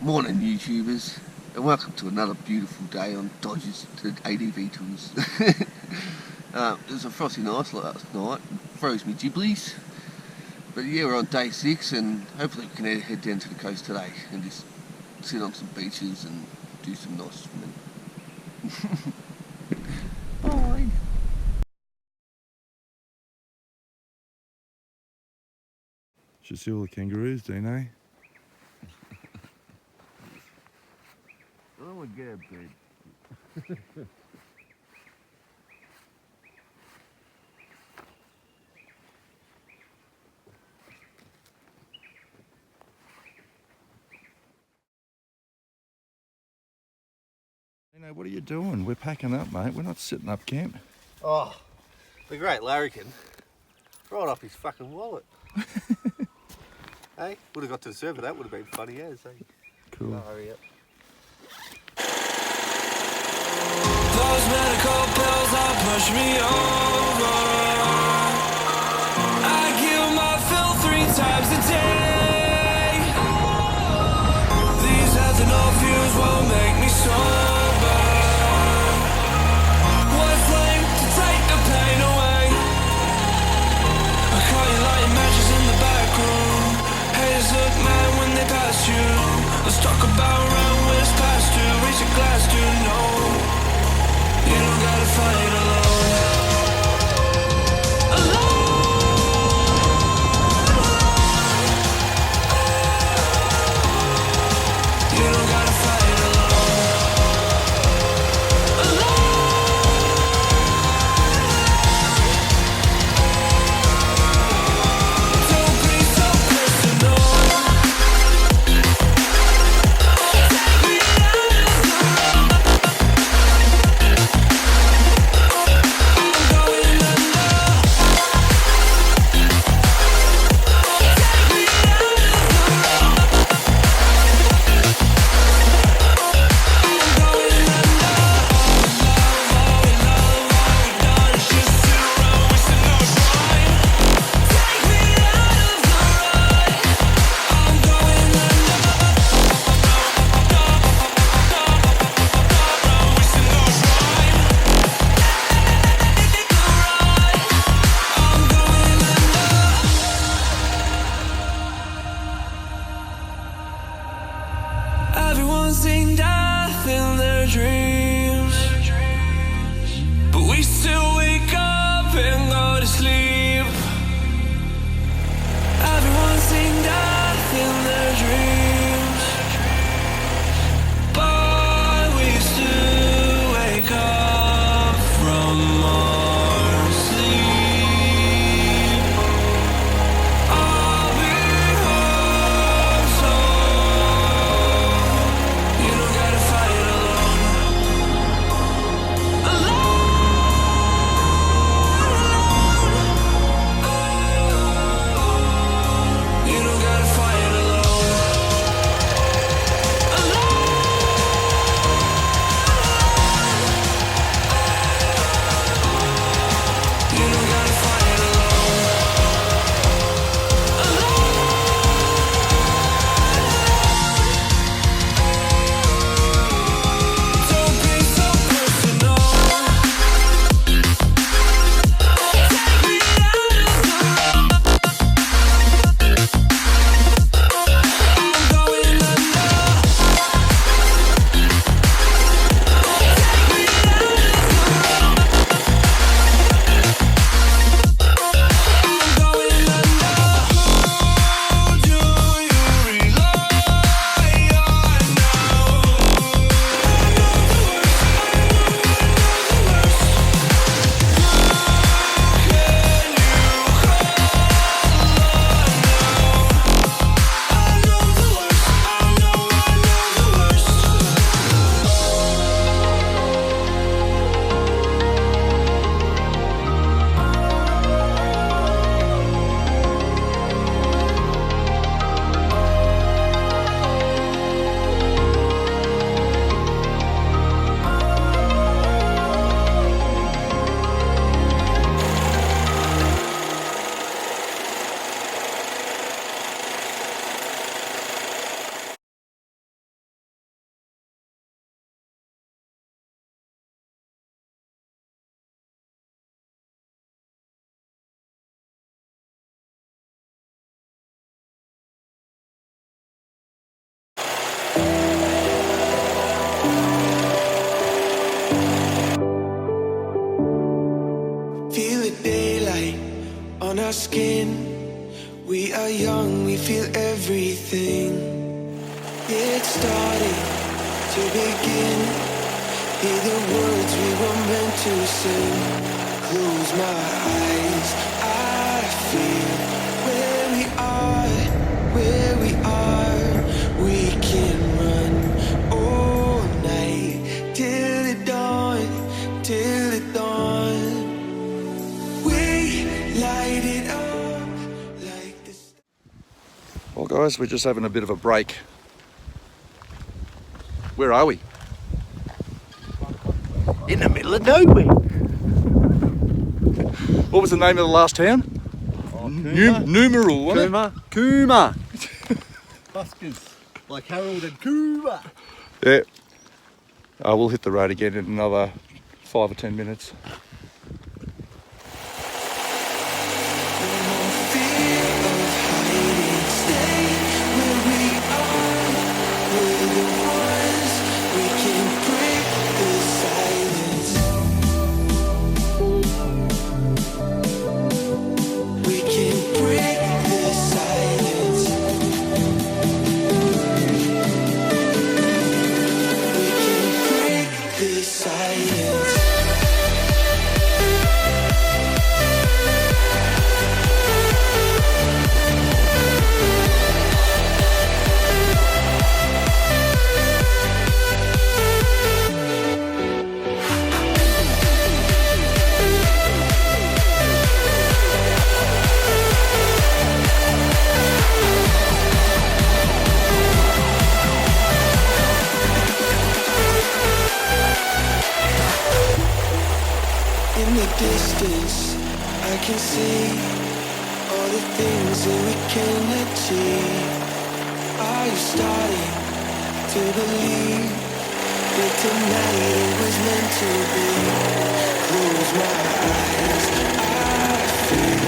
Morning YouTubers, and welcome to another beautiful day on Dodge's ADV Tools. It was a frosty night last night, froze me gibblies, but yeah, we're on day 6 and hopefully we can head down to the coast today and just sit on some beaches and do some nice swimming. Bye! Should see all the kangaroos, do you know? Oh my god, babe. You know, what are you doing? We're packing up, mate. We're not sitting up camp. Oh, the great larrikin. Right off his fucking wallet. Hey, would have got to the surf, that would have been funny as, eh? Cool. Oh, hurry up. Those medical pills that push me over, I give my fill 3 times a day. These ethanol fumes won't make me sober. What flame to take the pain away? I caught you lighting matches in the back room. Haters look mad when they pass you. Let's talk about round where's past you. Raise a glass to know you don't gotta fight alone. skin. We are young, we feel everything. It started to begin. Hear the words we were meant to sing. Close my eyes, I feel where we are, where we are. We can run all night till it dawn, till it dawn. We light it up like this. Well guys, we're just having a bit of a break. Where are we? In the middle of nowhere. What was the name of the last town? Numeral, wasn't it? Cooma. Buskers, like Harold and Cooma. Yeah. We'll hit the road again in another 5 or 10 minutes. In the distance, I can see all the things that we can achieve. Are you starting to believe that tonight it was meant to be? Close my eyes, I feel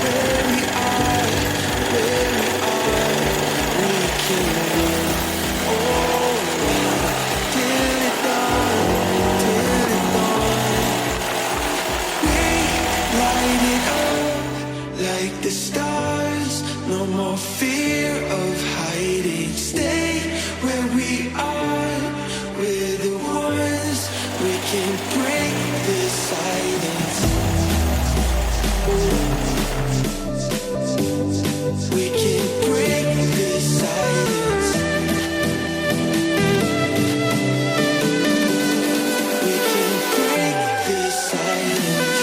where we are, where we are. We can run all night till it dawn, till it dawn. Light it up like the stars. No more fear of hiding. Stay where we are. We're the ones. We can break the silence. We can break the silence. We can break the silence.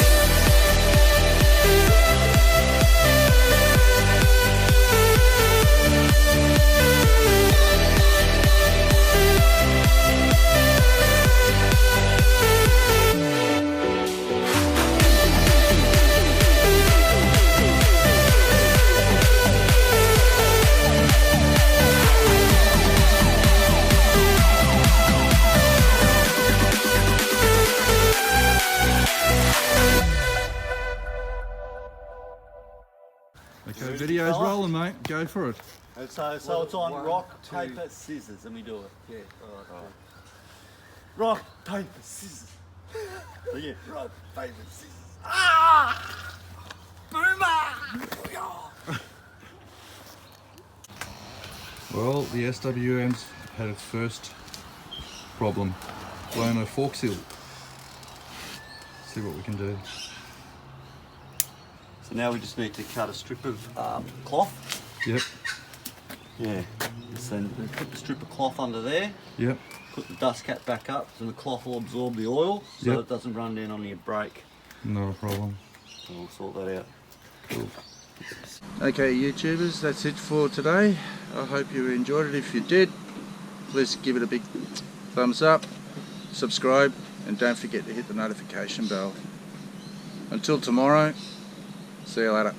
Okay, video's rolling, mate. Go for it. And so it's on rock, paper, scissors, and we do it. Yeah. All right. Rock, paper, scissors. Yeah. Rock, paper, scissors. Ah! Boomer! Well, the SWM's had its first problem. Blown a fork seal. See what we can do. So now we just need to cut a strip of cloth. Yep. Yeah. So then put the strip of cloth under there. Yep. Put the dust cap back up so the cloth will absorb the oil so Yep. it doesn't run down on your brake. Not a problem. So we'll sort that out. Cool. Okay, YouTubers, that's it for today. I hope you enjoyed it. If you did, please give it a big thumbs up, subscribe, and don't forget to hit the notification bell. Until tomorrow, see you later.